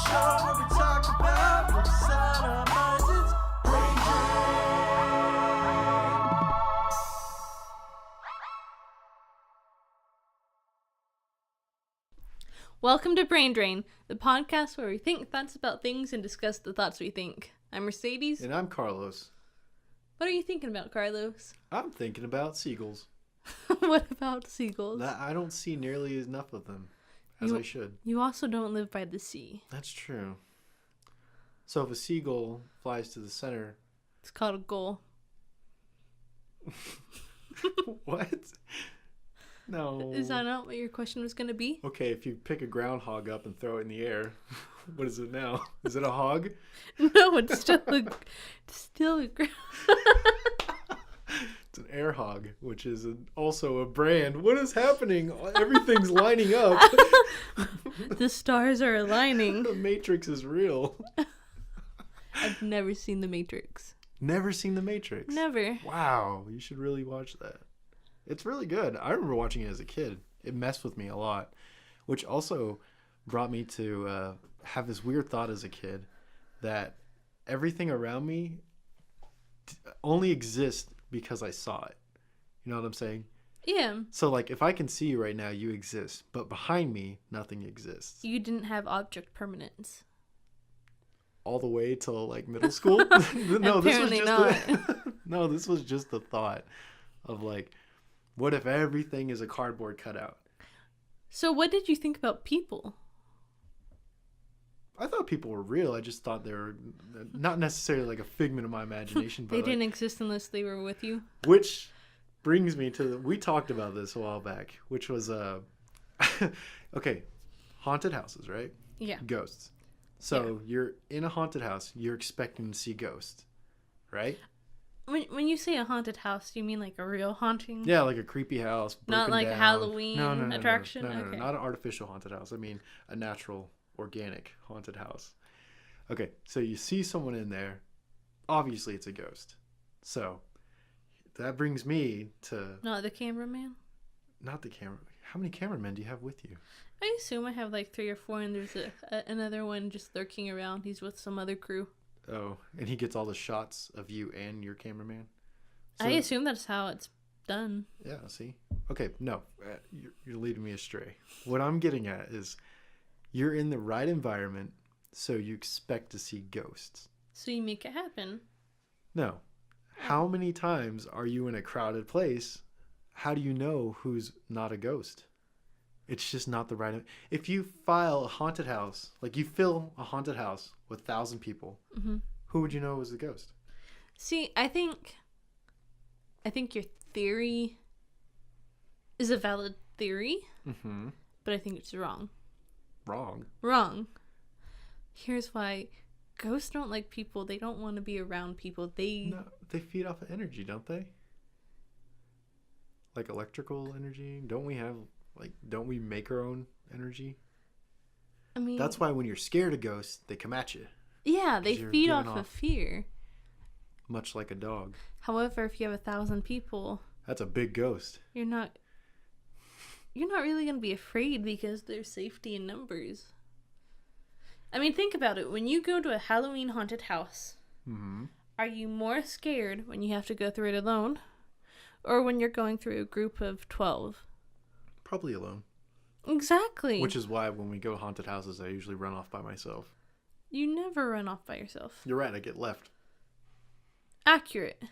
show where we talk about what's on our minds. It's Brain Drain. Welcome to Brain Drain, the podcast where we think thoughts about things and discuss the thoughts we think. I'm Mercedes. And I'm Carlos. What are you thinking about, Carlos? I'm thinking about seagulls. What about seagulls? I don't see nearly enough of them as I should. You also don't live by the sea. That's true. So if a seagull flies to the center... It's called a gull. What? No. Is that not what your question was going to be? Okay, if you pick a groundhog up and throw it in the air, what is it now? Is it a hog? No, it's still a It's an air hog, which is also a brand. What is happening? Everything's lining up. The stars are aligning. The Matrix is real. I've never seen The Matrix. Never seen The Matrix? Never. Wow, you should really watch that. It's really good. I remember watching it as a kid. It messed with me a lot, which also brought me to have this weird thought as a kid that everything around me only exists because I saw it. You know what I'm saying? Yeah. So, like, if I can see you right now, you exist. But behind me, nothing exists. You didn't have object permanence. All the way till, like, middle school? No, Apparently not. No, this was just the thought of, like, what if everything is a cardboard cutout? So what did you think about people? I thought people were real. I just thought they were not necessarily like a figment of my imagination. But They didn't exist unless they were with you. Which brings me to we talked about this a while back, which was okay, haunted houses, right? Yeah. Ghosts. So you're in a haunted house. You're expecting to see ghosts, right? When you say a haunted house, do you mean like a real haunting? Yeah, like a creepy house. Not like down. a Halloween No, attraction? No, Okay. not an artificial haunted house. I mean a natural, organic haunted house. Okay, so you see someone in there. Obviously, it's a ghost. So that brings me to... Not the cameraman? Not the camera. How many cameramen do you have with you? I assume I have like 3 or 4, and there's another one just lurking around. He's with some other crew. Oh, and he gets all the shots of you and your cameraman? So, I assume that's how it's done. Yeah, see? Okay, no, you're leading me astray. What I'm getting at is you're in the right environment, so you expect to see ghosts. So you make it happen. No. How many times are you in a crowded place? How do you know who's not a ghost? It's just not the right... If you file a haunted house, like you fill a haunted house with 1,000 people, who would you know was the ghost? See, I think your theory is a valid theory, but I think it's wrong. Wrong. Here's why. Ghosts don't like people. They don't want to be around people. No, they feed off of energy, don't they? Like electrical energy? Don't we make our own energy? I mean... That's why when you're scared of ghosts, they come at you. Yeah, they feed off of fear. Much like a dog. However, if you have 1,000 people... That's a big ghost. You're not really going to be afraid because there's safety in numbers. I mean, think about it. When you go to a Halloween haunted house, are you more scared when you have to go through it alone, or when you're going through a group of 12? Probably alone. Exactly. Which is why when we go to haunted houses, I usually run off by myself. You never run off by yourself. You're right, I get left. Accurate.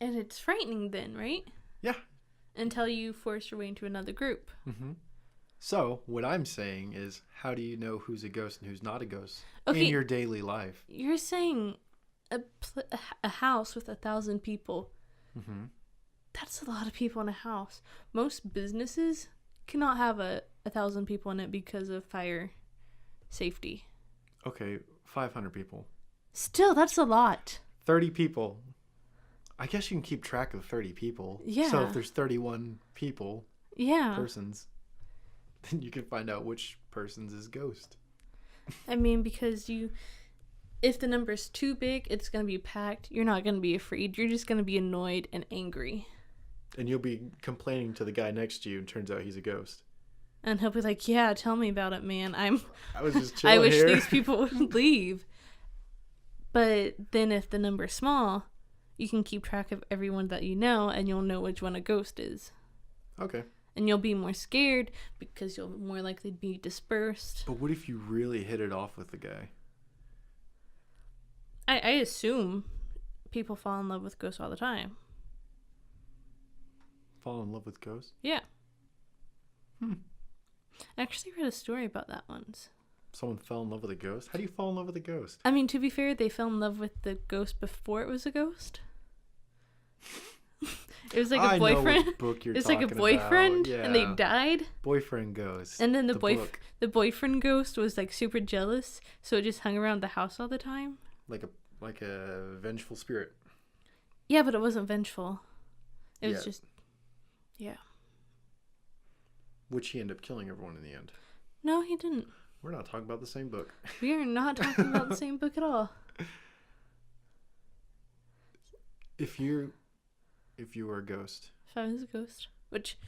And it's frightening then, right? Yeah. Until you force your way into another group. So, what I'm saying is, how do you know who's a ghost and who's not a ghost in your daily life? You're saying a house with 1,000 people. That's a lot of people in a house. Most businesses cannot have 1,000 people in it because of fire safety. Okay, 500 people. Still, that's a lot. 30 people. I guess you can keep track of 30 people. Yeah. So if there's 31 people, persons, then you can find out which person's is ghost. I mean, because if the number's too big, it's going to be packed. You're not going to be afraid. You're just going to be annoyed and angry. And you'll be complaining to the guy next to you, and turns out he's a ghost. And he'll be like, yeah, tell me about it, man. I was just chilling I wish here. these people would leave. But then if the number's small, you can keep track of everyone that you know, and you'll know which one a ghost is. Okay. And you'll be more scared because you'll more likely be dispersed. But what if you really hit it off with the guy? I assume people fall in love with ghosts all the time. Fall in love with ghosts? Yeah. I actually read a story about that once. Someone fell in love with a ghost? How do you fall in love with a ghost? I mean, to be fair, they fell in love with the ghost before it was a ghost. It was like a boyfriend. Know which book you're it's like a talking boyfriend, about. Yeah. and they died. Boyfriend ghost. And then the book. the boyfriend ghost was like super jealous, so it just hung around the house all the time. Like a vengeful spirit. Yeah, but it wasn't vengeful. It was Yeah. just, yeah. Which he ended up killing everyone in the end. No, he didn't. We're not talking about the same book. We are not talking about the same book at all. If you were a ghost. If I was a ghost, which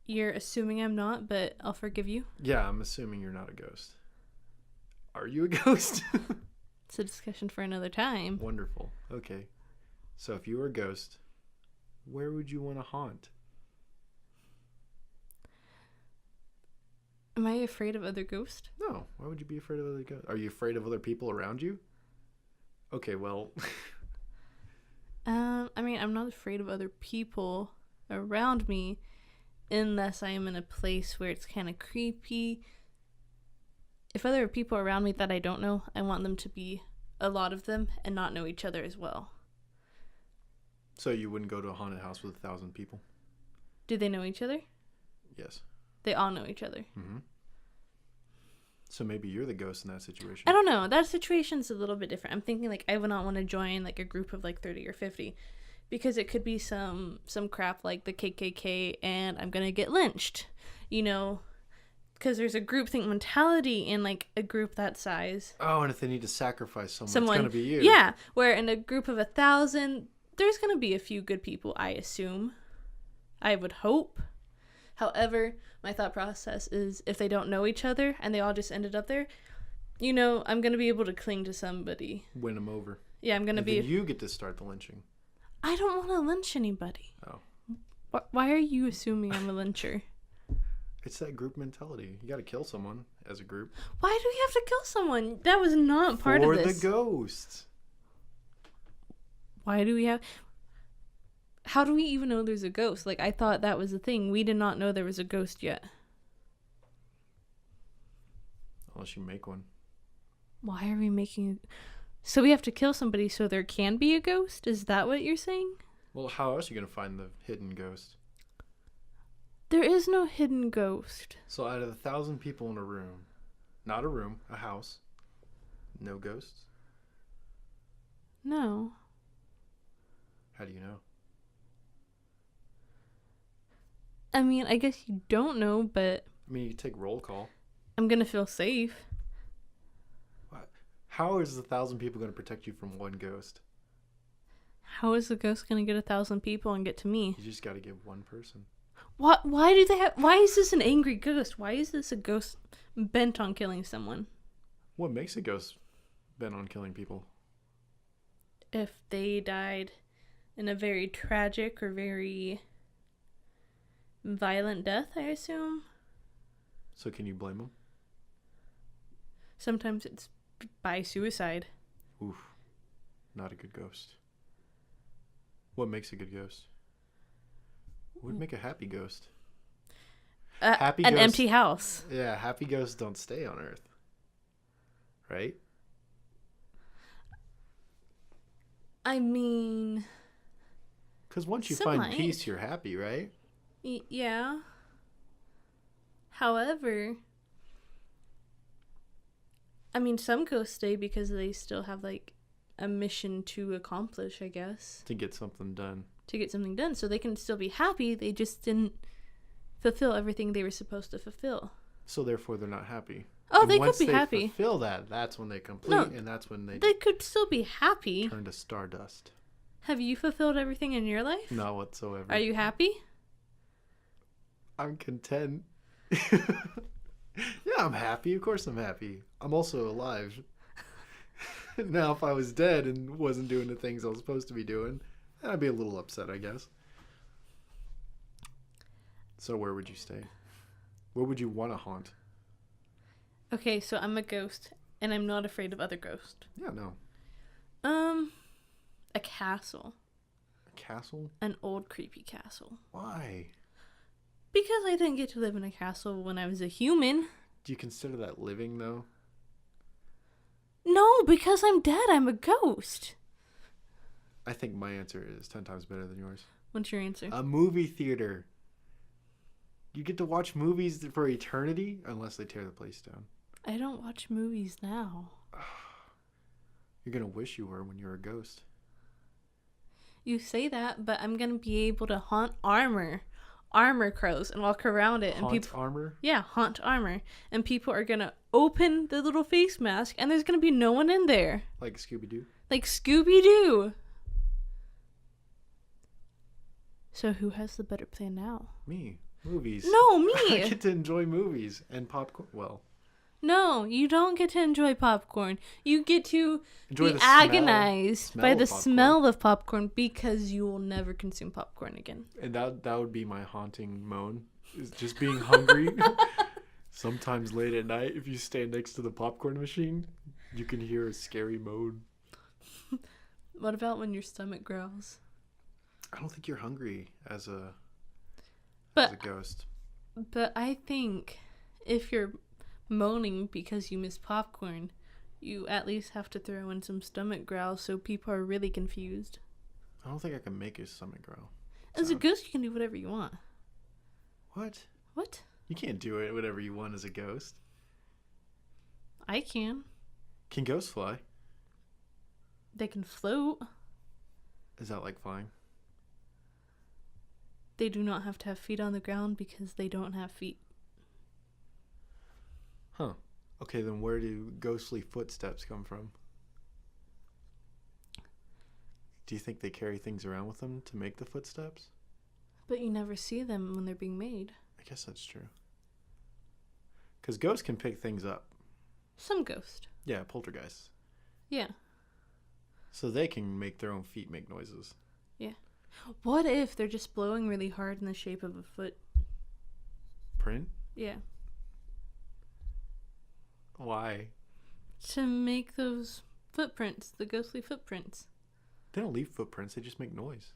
you're assuming I'm not, but I'll forgive you. Yeah, I'm assuming you're not a ghost. Are you a ghost? It's a discussion for another time. Wonderful. Okay. So if you were a ghost, where would you want to haunt? Am I afraid of other ghosts? No. Why would you be afraid of other ghosts? Are you afraid of other people around you? Okay, well. I mean, I'm not afraid of other people around me unless I am in a place where it's kind of creepy. If other people around me that I don't know, I want them to be a lot of them and not know each other as well. So you wouldn't go to a haunted house with 1,000 people? Do they know each other? Yes. They all know each other. Mm-hmm. So maybe you're the ghost in that situation. I don't know. That situation's a little bit different. I'm thinking like I would not want to join like a group of like 30 or 50 because it could be some crap like the KKK and I'm going to get lynched, you know, because there's a groupthink mentality in like a group that size. Oh, and if they need to sacrifice someone, it's going to be you. Yeah, where in a group of 1,000, there's going to be a few good people, I assume. I would hope. However, my thought process is if they don't know each other and they all just ended up there, you know, I'm going to be able to cling to somebody. Win them over. Yeah, I'm going to be... Then you get to start the lynching. I don't want to lynch anybody. Oh. Why are you assuming I'm a lyncher? It's that group mentality. You got to kill someone as a group. Why do we have to kill someone? That was not part of this. For the ghosts. Why do we have... How do we even know there's a ghost? Like, I thought that was the thing. We did not know there was a ghost yet. Unless you make one. Why are we making... So we have to kill somebody so there can be a ghost? Is that what you're saying? Well, how else are you going to find the hidden ghost? There is no hidden ghost. So out of 1,000 people in a room, not a room, a house, no ghosts? No. How do you know? I mean, I guess you don't know, but... I mean, you take roll call. I'm going to feel safe. What? How is 1,000 people going to protect you from one ghost? How is the ghost going to get 1,000 people and get to me? You just got to get one person. What? Why do they have... Why is this an angry ghost? Why is this a ghost bent on killing someone? What makes a ghost bent on killing people? If they died in a very tragic or very violent death, I assume. So can you blame them? Sometimes it's by suicide. Oof. Not a good ghost. What makes a good ghost? What would make a happy ghost? An empty house. Yeah, happy ghosts don't stay on Earth. Right? I mean... Because once you some find might. peace, you're happy, right? Yeah. However... I mean, some ghosts stay because they still have, like, a mission to accomplish, I guess. To get something done. To get something done. So they can still be happy. They just didn't fulfill everything they were supposed to fulfill. So therefore, they're not happy. Oh, and they could be happy. happy. Once they fulfill that, that's when they complete, No, and that's when they could still be happy. turn to stardust. Have you fulfilled everything in your life? Not whatsoever. Are you happy? I'm content. Yeah, I'm happy. Of course I'm happy. I'm also alive. Now, if I was dead and wasn't doing the things I was supposed to be doing, then I'd be a little upset, I guess. So where would you stay? Where would you want to haunt? Okay, so I'm a ghost, and I'm not afraid of other ghosts. Yeah, no. A castle. A castle? An old creepy castle. Why? Because I didn't get to live in a castle when I was a human. Do you consider that living, though? No, because I'm dead. I'm a ghost. I think my answer is 10 times better than yours. What's your answer? A movie theater. You get to watch movies for eternity, unless they tear the place down. I don't watch movies now. You're going to wish you were when you're a ghost. You say that, but I'm going to be able to haunt armor crows and walk around it. Haunt and people, armor? Yeah, haunt armor. And people are going to open the little face mask and there's going to be no one in there. Like Scooby-Doo? Like Scooby-Doo. So who has the better plan now? Me. Movies. No, me. I get to enjoy movies and popcorn. Well. No, you don't get to enjoy popcorn. You get to Enjoy be the agonized by the smell of smell of popcorn because you will never consume popcorn again. And that would be my haunting moan. Is just being hungry. Sometimes late at night, if you stand next to the popcorn machine, you can hear a scary moan. What about when your stomach growls? I don't think you're hungry as a ghost. But I think if you're moaning because you miss popcorn, you at least have to throw in some stomach growls so people are really confused. I don't think I can make your stomach growl. As a ghost, you can do whatever you want. What? What? You can't do it whatever you want as a ghost. I can. Can ghosts fly? They can float. Is that like flying? They do not have to have feet on the ground because they don't have feet. Huh. Okay, then where do ghostly footsteps come from? Do you think they carry things around with them to make the footsteps? But you never see them when they're being made. I guess that's true. Because ghosts can pick things up. Some ghost. Yeah, poltergeists. Yeah. So they can make their own feet make noises. Yeah. What if they're just blowing really hard in the shape of a foot? Print? Yeah. Why? To make those footprints, the ghostly footprints. They don't leave footprints, they just make noise.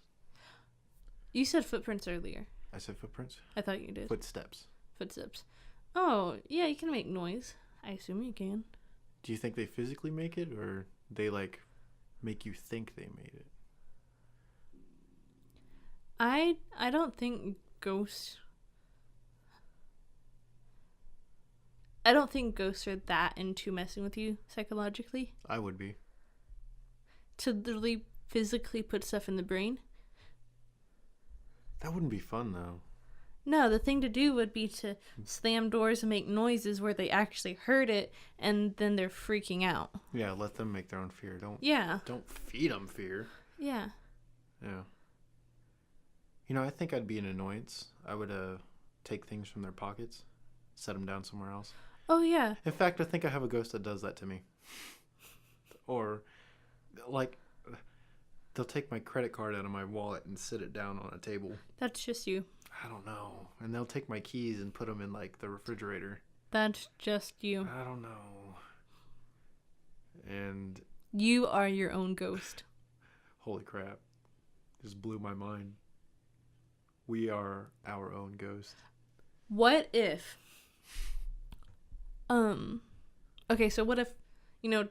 You said footprints earlier. I said footprints? I thought you did. Footsteps. Footsteps. Oh, yeah, you can make noise. I assume you can. Do you think they physically make it, or they, like, make you think they made it? I don't think ghosts... I don't think ghosts are that into messing with you psychologically. I would be. To literally physically put stuff in the brain. That wouldn't be fun, though. No, the thing to do would be to slam doors and make noises where they actually heard it, and then they're freaking out. Yeah, let them make their own fear. Don't feed them fear. Yeah. Yeah. You know, I think I'd be an annoyance. I would take things from their pockets, set them down somewhere else. Oh, yeah. In fact, I think I have a ghost that does that to me. Or, like, they'll take my credit card out of my wallet and sit it down on a table. That's just you. I don't know. And they'll take my keys and put them in, like, the refrigerator. That's just you. I don't know. And... You are your own ghost. Holy crap. Just blew my mind. We are our own ghost. What if... Okay, so what if,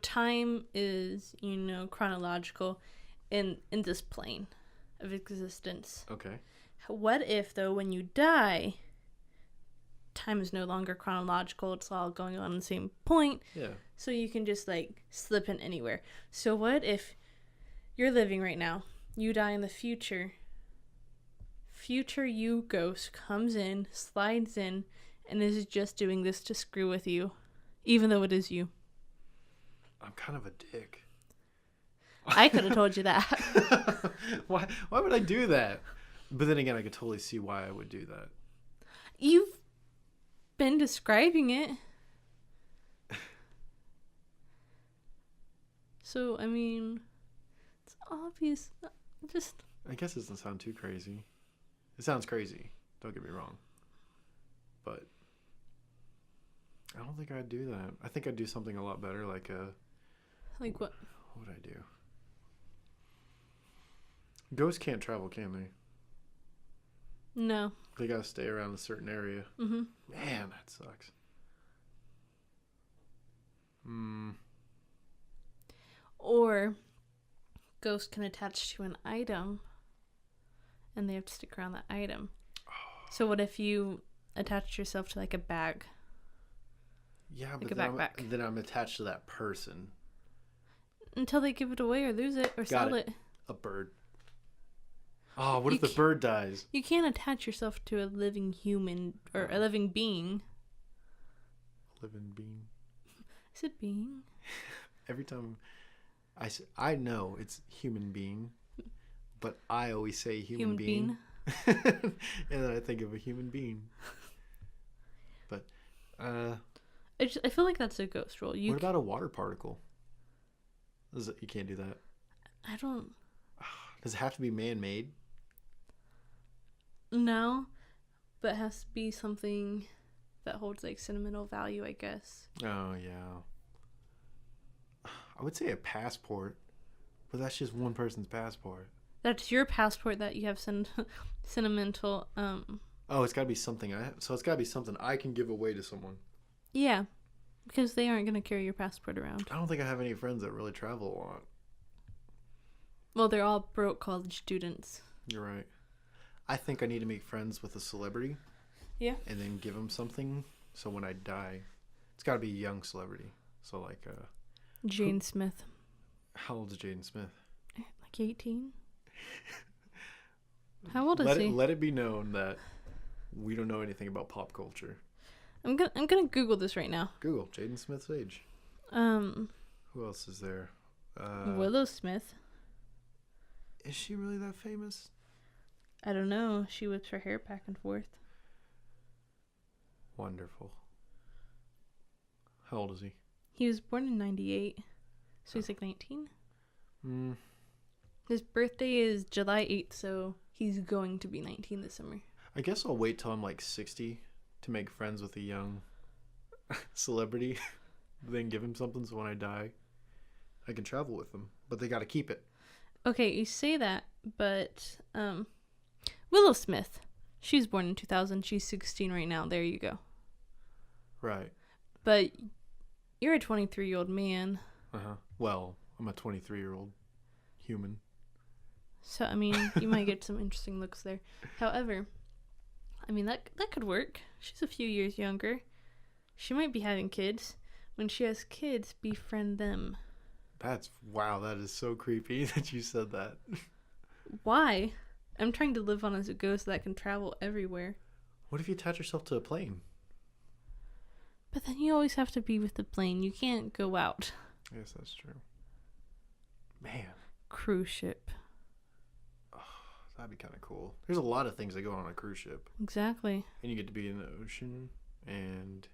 time is, chronological in this plane of existence. Okay. What if, though, when you die, time is no longer chronological, it's all going on the same point. Yeah. So you can just, slip in anywhere. So what if you're living right now, you die in the future you ghost comes in, slides in, and is just doing this to screw with you, even though it is you. I'm kind of a dick. I could have told you that. Why would I do that? But then again, I could totally see why I would do that. been describing it. So, I mean, it's obvious. Just... I guess it doesn't sound too crazy. It sounds crazy. Don't get me wrong. But I don't think I'd do that. I think I'd do something a lot better, like Like what? What would I do? Ghosts can't travel, can they? No. They gotta stay around a certain area. Mm-hmm. Man, that sucks. Or ghosts can attach to an item and they have to stick around that item. So what if you attach yourself to like a bag? Yeah, like but a backpack. Then I'm attached to that person. Until they give it away or lose it or sell it. A bird. Oh, what if the bird dies? You can't attach yourself to a living human or a living being. Living being. Is it being? Every time I know it's human being, but I always say human being. And then I think of a human being. But I feel like that's a ghost role. What about a water particle? You can't do that. I don't. Does it have to be man-made? No, but it has to be something that holds like sentimental value, I guess. Oh yeah. I would say a passport, but that's just one person's passport. That's your passport that you have sentimental. Oh, it's got to be something so it's got to be something I can give away to someone. Yeah, because they aren't going to carry your passport around. I don't think I have any friends that really travel a lot. Well, they're all broke college students. You're right. I think I need to make friends with a celebrity. Yeah. And then give them something. So when I die, it's got to be a young celebrity. So like Jane Smith. How old is Jaden Smith? Like 18. How old is he? Let it be known that we don't know anything about pop culture. I'm gonna Google this right now. Google Jaden Smith's age. Who else is there? Willow Smith. Is she really that famous? I don't know. She whips her hair back and forth. Wonderful. How old is he? He was born in 98. So he's like 19? Mm. His birthday is July 8th, so he's going to be 19 this summer. I guess I'll wait till I'm like 60 to make friends with a young celebrity. Then give him something so when I die, I can travel with them. But they got to keep it. Okay, you say that, but Willow Smith. She was born in 2000. She's 16 right now. There you go. Right. But you're a 23-year-old man. Uh-huh. Well, I'm a 23-year-old human. So, I mean, you might get some interesting looks there. However, I mean, that could work. She's a few years younger. She might be having kids. When she has kids, befriend them. Wow, that is so creepy that you said that. Why? I'm trying to live on as a ghost that can travel everywhere. What if you attach yourself to a plane? But then you always have to be with the plane. You can't go out. Yes, that's true. Man. Cruise ship. Oh, that'd be kind of cool. There's a lot of things that go on a cruise ship. Exactly. And you get to be in the ocean, and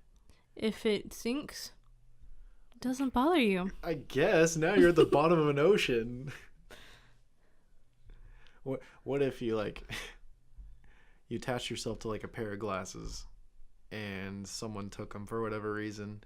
if it sinks, it doesn't bother you. I guess now you're at the bottom of an ocean. What if you you attach yourself to like a pair of glasses, and someone took them for whatever reason,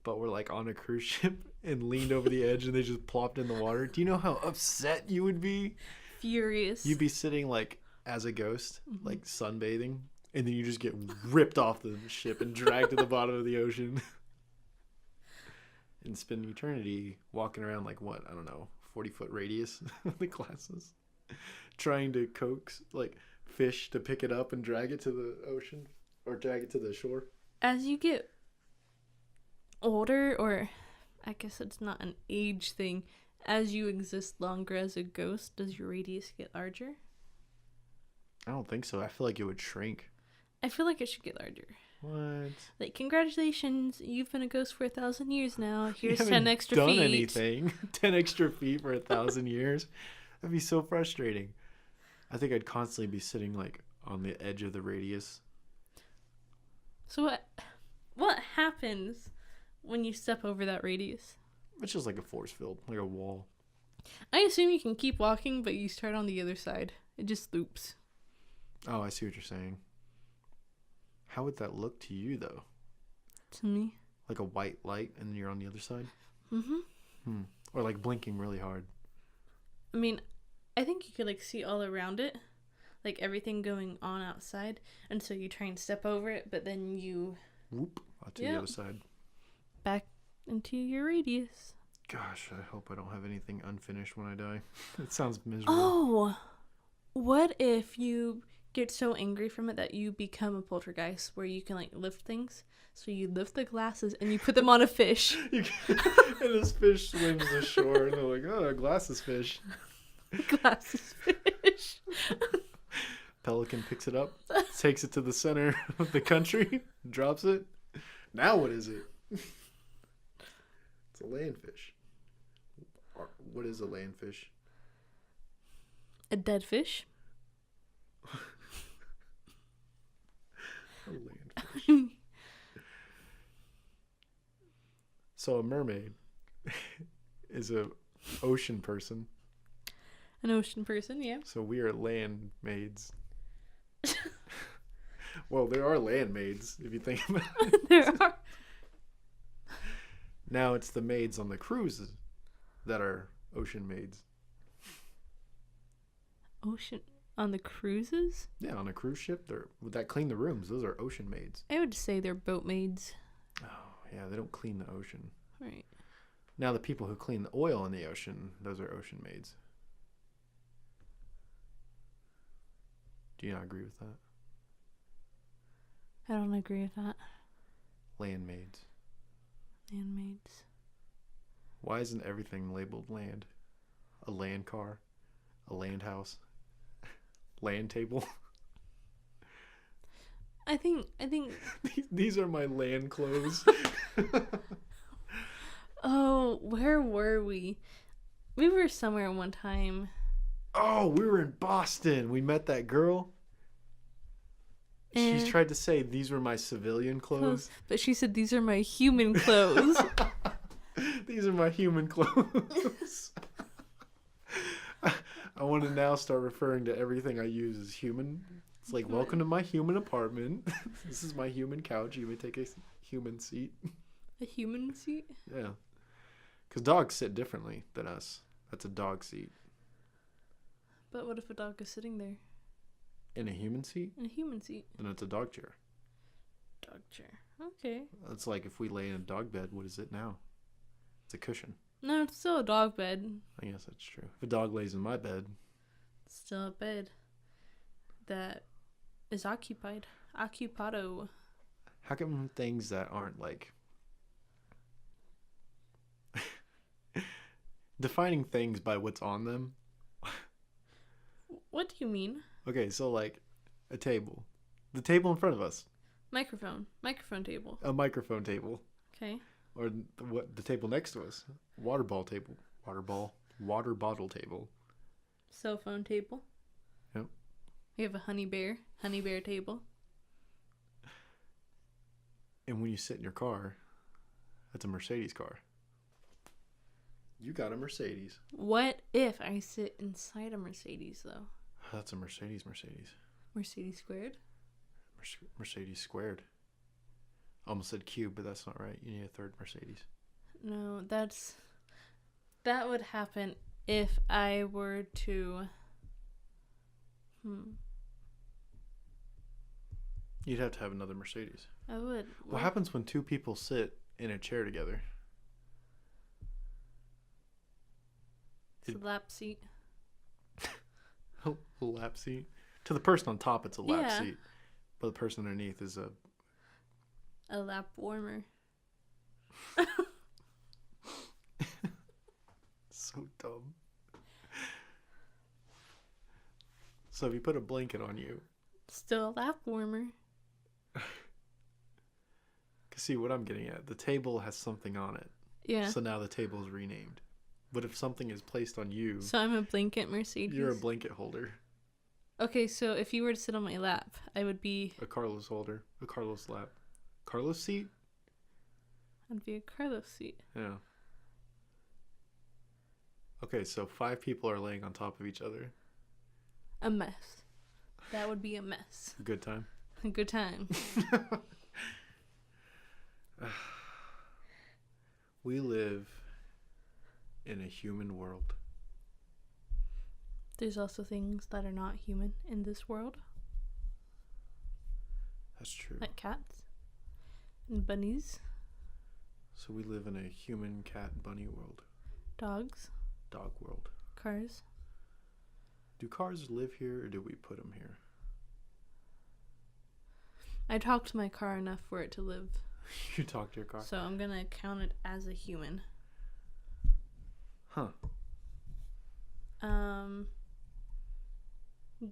but were like on a cruise ship and leaned over the edge and they just plopped in the water? Do you know how upset you would be? Furious. You'd be sitting like as a ghost, like sunbathing, and then you just get ripped off the ship and dragged to the bottom of the ocean and spend eternity walking around like what? I don't know, 40-foot radius with the glasses, trying to coax like fish to pick it up and drag it to the ocean or drag it to the shore. As you get older, or I guess it's not an age thing, as you exist longer as a ghost, does your radius get larger? I don't think so. I feel like it would shrink. I feel like it should get larger. What? Like, congratulations, you've been a ghost for 1,000 years now. Here's you 10 extra done feet. Anything? 10 extra feet for 1,000 years? That'd be so frustrating. I think I'd constantly be sitting like on the edge of the radius. So what happens when you step over that radius? It's just like a force field, like a wall. I assume you can keep walking, but you start on the other side. It just loops. Oh, I see what you're saying. How would that look to you, though? To me? Like a white light and you're on the other side? Mm-hmm. Or like blinking really hard. I mean, I think you could like see all around it. Like everything going on outside. And so you try and step over it, but then you... Whoop. Out to the other side. Back into your radius. Gosh, I hope I don't have anything unfinished when I die. It sounds miserable. Oh! What if you get so angry from it that you become a poltergeist where you can like lift things? So you lift the glasses and you put them on a fish. And this fish swims ashore and they're like, oh, glasses fish. Glasses fish. Pelican picks it up, takes it to the center of the country, drops it. Now what is it? It's a landfish. What is a landfish? A dead fish? A landfish. So a mermaid is a ocean person. An ocean person, yeah. So we are land maids. Well, there are land maids, if you think about it. There are. Now it's the maids on the cruises that are ocean maids. Ocean on the cruises? Yeah, on a cruise ship, that clean the rooms. Those are ocean maids. I would say they're boat maids. Oh, yeah, they don't clean the ocean. Right. Now the people who clean the oil in the ocean, those are ocean maids. Do you not agree with that? I don't agree with that. Land maids. Land maids. Why isn't everything labeled land? A land car, a land house, land table. I think These are my land clothes. Oh, where were we? We were somewhere one time. Oh, we were in Boston. We met that girl. She's tried to say these were my civilian clothes. But she said these are my human clothes. These are my human clothes. I want to now start referring to everything I use as human. It's like, welcome to my human apartment. This is my human couch. You may take a human seat. A human seat? Yeah. Because dogs sit differently than us. That's a dog seat. But what if a dog is sitting there? In a human seat? In a human seat. Then it's a dog chair. Dog chair. Okay. It's like if we lay in a dog bed, what is it now? It's a cushion. No, it's still a dog bed. I guess that's true. If a dog lays in my bed. It's still a bed that is occupied. Occupado. How come things that aren't like... defining things by what's on them? What do you mean? Okay, so like a table. The table in front of us. Microphone. Microphone table. A microphone table. Okay. Or the table next to us. Water bottle table. Cell phone table. Yep. We have a honey bear table. And when you sit in your car, that's a Mercedes car. You got a Mercedes. What if I sit inside a Mercedes, though? That's a Mercedes. Mercedes squared? Mercedes squared. Almost said cube, but that's not right. You need a third Mercedes. No, that would happen if I were to... You'd have to have another Mercedes. I would. What happens when two people sit in a chair together? It's a lap seat. A lap seat? To the person on top, it's a lap seat. But the person underneath is a lap warmer. So dumb. So if you put a blanket on you... Still a lap warmer. See what I'm getting at. The table has something on it. Yeah. So now the table is renamed. But if something is placed on you... So I'm a blanket Mercedes? You're a blanket holder. Okay, so if you were to sit on my lap, I would be... A Carlos holder. A Carlos lap. Carlos seat? I'd be a Carlos seat. Yeah. Okay, so 5 people are laying on top of each other. A mess. That would be a mess. Good time. A good time. We live in a human world. There's also things that are not human in this world. That's true. Like cats and bunnies. So we live in a human cat bunny world. Dogs. Dog world. Cars. Do cars live here or do we put them here? I talked to my car enough for it to live. You talk to your car? So I'm going to count it as a human. Huh.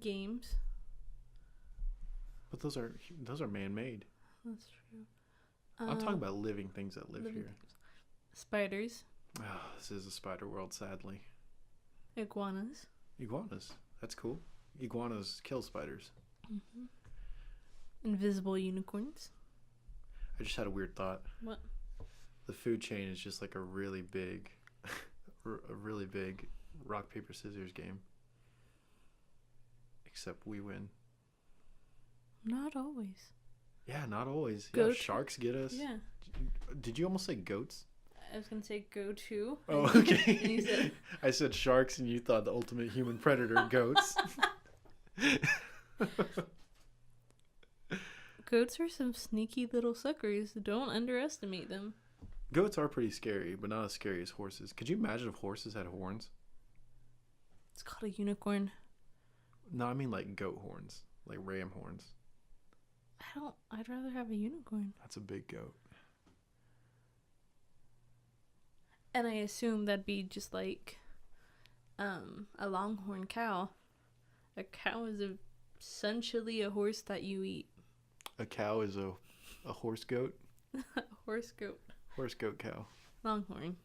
Games. But those are man-made. That's true. I'm talking about living things that live here. Spiders. Oh, this is a spider world, sadly. Iguanas. Iguanas. That's cool. Iguanas kill spiders. Mm-hmm. Invisible unicorns. I just had a weird thought. What? The food chain is just like a really big rock, paper, scissors game. Except we win. Not always. Yeah, not always. Goat. Yeah, sharks get us. Yeah. Did you almost say goats? I was going to say go to. Oh, okay. And you said... I said sharks and you thought the ultimate human predator, goats. Goats are some sneaky little suckers. Don't underestimate them. Goats are pretty scary, but not as scary as horses. Could you imagine if horses had horns? It's called a unicorn. No, I mean like goat horns, like ram horns. I'd rather have a unicorn. That's a big goat. And I assume that'd be just like a longhorn cow. A cow is essentially a horse that you eat. A cow is a horse goat? Horse goat. Horse goat cow. Longhorn.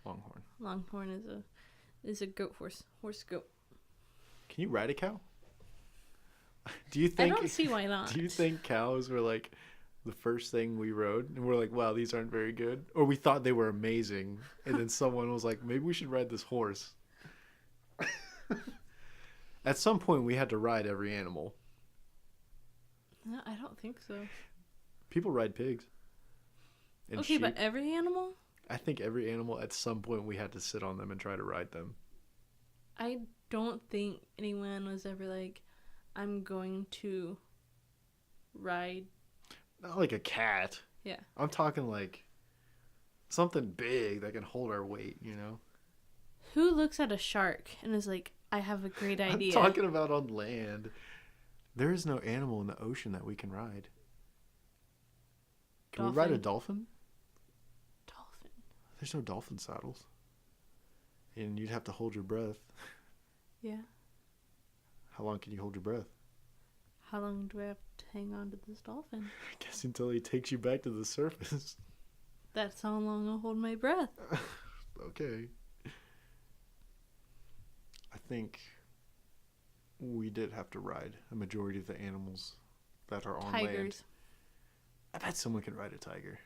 Longhorn. Longhorn is a goat horse. Horse goat. Can you ride a cow? Do you think? I don't see why not. Do you think cows were like the first thing we rode, and we're like, wow, these aren't very good, or we thought they were amazing, and then someone was like, maybe we should ride this horse. At some point, we had to ride every animal. No, I don't think so. People ride pigs. And okay, sheep. but every animal? I think every animal, at some point, we had to sit on them and try to ride them. I don't think anyone was ever like, I'm going to ride. Not like a cat. Yeah. I'm talking like something big that can hold our weight, you know? Who looks at a shark and is like, I have a great idea? I'm talking about on land. There is no animal in the ocean that we can ride. Can we ride a dolphin? Dolphin. There's no dolphin saddles. And you'd have to hold your breath. Yeah. How long can you hold your breath? How long do I have to hang on to this dolphin? I guess until he takes you back to the surface. That's how long I'll hold my breath. Okay. I think we did have to ride a majority of the animals that are on land. Tigers. I bet someone can ride a tiger.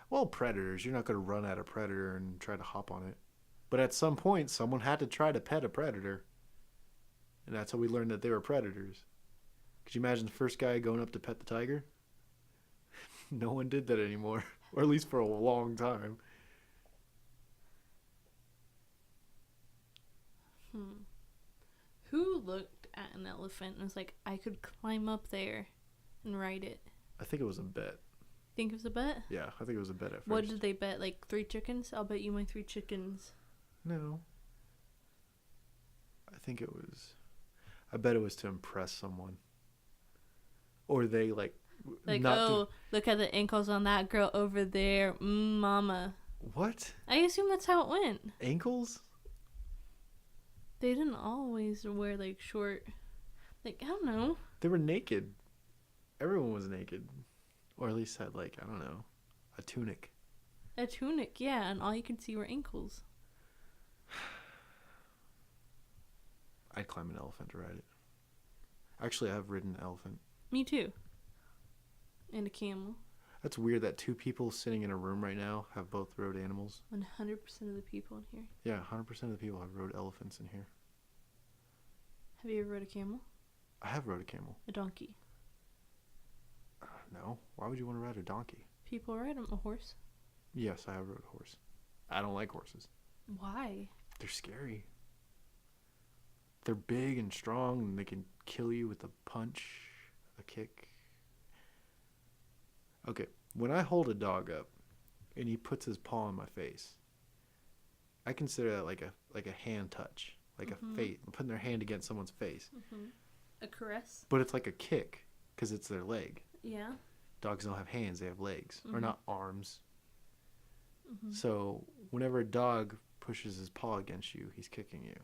Well, predators. You're not going to run at a predator and try to hop on it. But at some point, someone had to try to pet a predator. And that's how we learned that they were predators. Could you imagine the first guy going up to pet the tiger? No one did that anymore. Or at least for a long time. Who looked at an elephant and was like, I could climb up there and ride it? I think it was a bet. Think it was a bet? Yeah, I think it was a bet at first. What did they bet? Like 3 chickens? I'll bet you my 3 chickens. No. I bet it was to impress someone. Or they like Look at the ankles on that girl over there. Mama. What? I assume that's how it went. Ankles? They didn't always wear like short, like, I don't know. They were naked. Everyone was naked. Or at least had like, I don't know, a tunic. A tunic, yeah, and all you could see were ankles. I'd climb an elephant to ride it. Actually, I've ridden an elephant. Me too. And a camel. That's weird that two people sitting in a room right now have both rode animals. 100% of the people in here. Yeah, 100% of the people have rode elephants in here. Have you ever rode a camel? I have rode a camel. A donkey? No. Why would you want to ride a donkey? People ride a horse. Yes, I have rode a horse. I don't like horses. Why? They're scary. They're big and strong, and they can kill you with a punch, a kick. Okay, when I hold a dog up and he puts his paw on my face, I consider that like a hand touch, like a face, putting their hand against someone's face. Mm-hmm. A caress? But it's like a kick because it's their leg. Yeah. Dogs don't have hands, they have legs, or not arms. Mm-hmm. So whenever a dog pushes his paw against you, he's kicking you.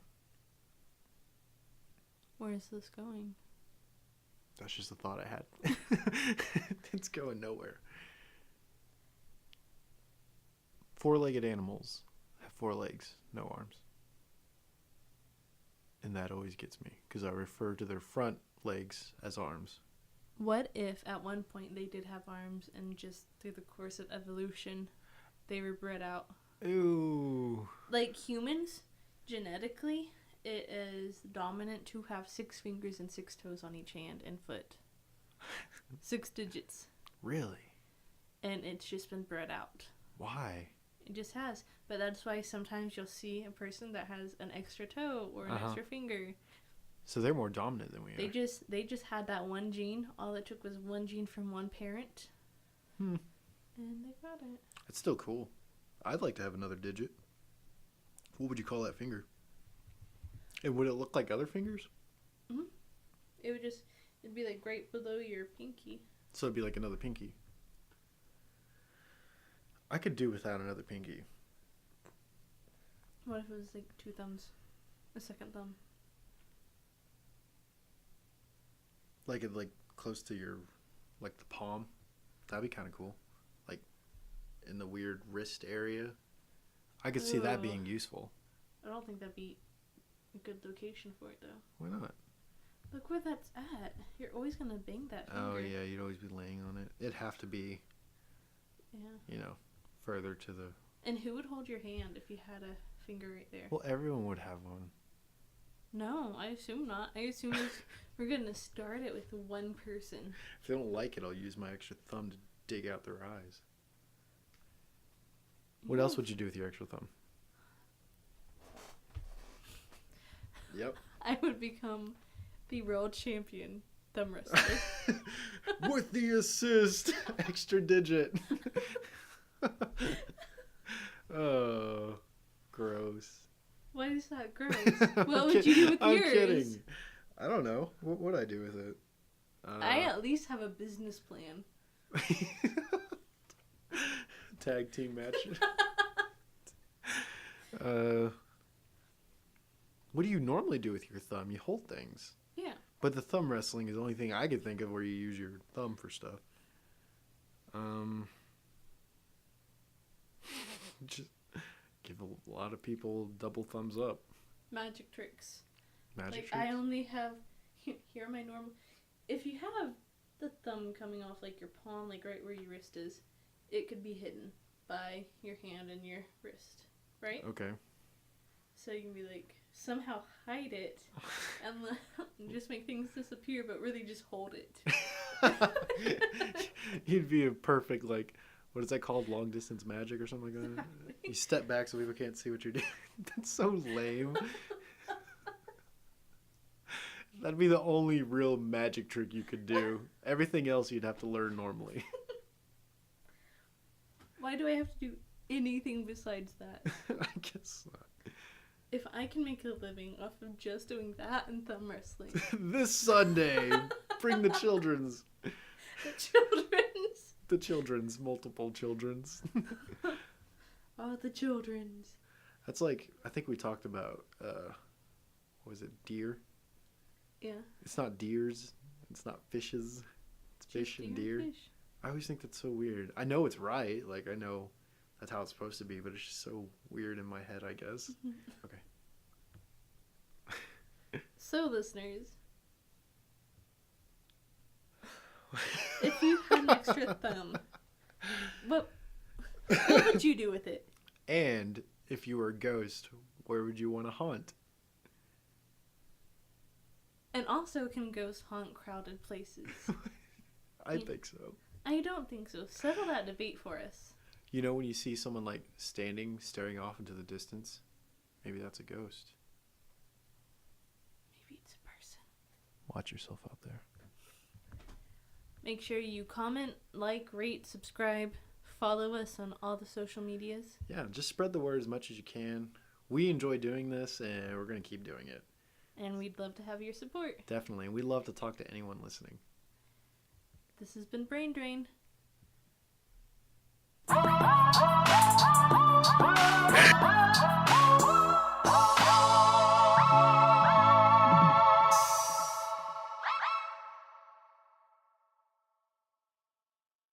Where is this going? That's just a thought I had. It's going nowhere. Four-legged animals have four legs, no arms. And that always gets me, because I refer to their front legs as arms. What if at one point they did have arms and just through the course of evolution they were bred out? Ooh. Like humans, genetically, it is dominant to have 6 fingers and 6 toes on each hand and foot. 6 digits. Really? And it's just been bred out. Why? It just has. But that's why sometimes you'll see a person that has an extra toe or an extra finger. So they're more dominant than we are. They just had that one gene. All it took was one gene from one parent. And they got it. It's still cool. I'd like to have another digit. What would you call that finger? And would it look like other fingers? Mm-hmm. It'd be like right below your pinky. So it'd be like another pinky. I could do without another pinky. What if it was like 2 thumbs? A second thumb? Like it close to your, like the palm. That'd be kind of cool. Like in the weird wrist area. I could see that being useful. I don't think that'd be a good location for it though. Why not? Look where that's at. You're always gonna bang that finger. Oh yeah, you'd always be laying on it. It'd have to be, further to the... And who would hold your hand if you had a finger right there? Well, everyone would have one. No, I assume not. I assume we're gonna start it with one person. If they don't like it, I'll use my extra thumb to dig out their eyes. What else would you do with your extra thumb? Yep. I would become the world champion thumb wrestler. With the assist, extra digit. Oh, gross. Why is that gross? What would you do with yours? I'm kidding. I don't know. What would I do with it? I at least have a business plan. Tag team match. What do you normally do with your thumb? You hold things. Yeah. But the thumb wrestling is the only thing I could think of where you use your thumb for stuff. Just give a lot of people double thumbs up. Magic tricks. Magic tricks? I only have... Here are my normal... If you have the thumb coming off like your palm, like right where your wrist is, it could be hidden by your hand and your wrist, right? Okay. So you can be like, somehow hide it and just make things disappear, but really just hold it. You'd be a perfect, like, what is that called? Long distance magic or something like that? You step back so people can't see what you're doing. That's so lame. That'd be the only real magic trick you could do. Everything else you'd have to learn normally. Why do I have to do anything besides that? I guess not. If I can make a living off of just doing that and thumb wrestling. This Sunday, bring the children's. The children's. The children's, multiple children's. Oh, the children's. That's like, I think we talked about, what was it, deer? Yeah. It's not deers. It's not fishes. It's fish and deer. Fish. I always think that's so weird. I know it's right. Like, I know that's how it's supposed to be, but it's just so weird in my head, I guess. Okay. So, listeners, if you had an extra thumb, What would you do with it? And if you were a ghost, where would you want to haunt? And also, can ghosts haunt crowded places? I think so. I don't think so. Settle that debate for us. You know when you see someone like staring off into the distance? Maybe that's a ghost. Maybe it's a person. Watch yourself out there. Make sure you comment, like, rate, subscribe, follow us on all the social medias. Yeah, just spread the word as much as you can. We enjoy doing this, and we're going to keep doing it. And we'd love to have your support. Definitely. And we'd love to talk to anyone listening. This has been Brain Drain.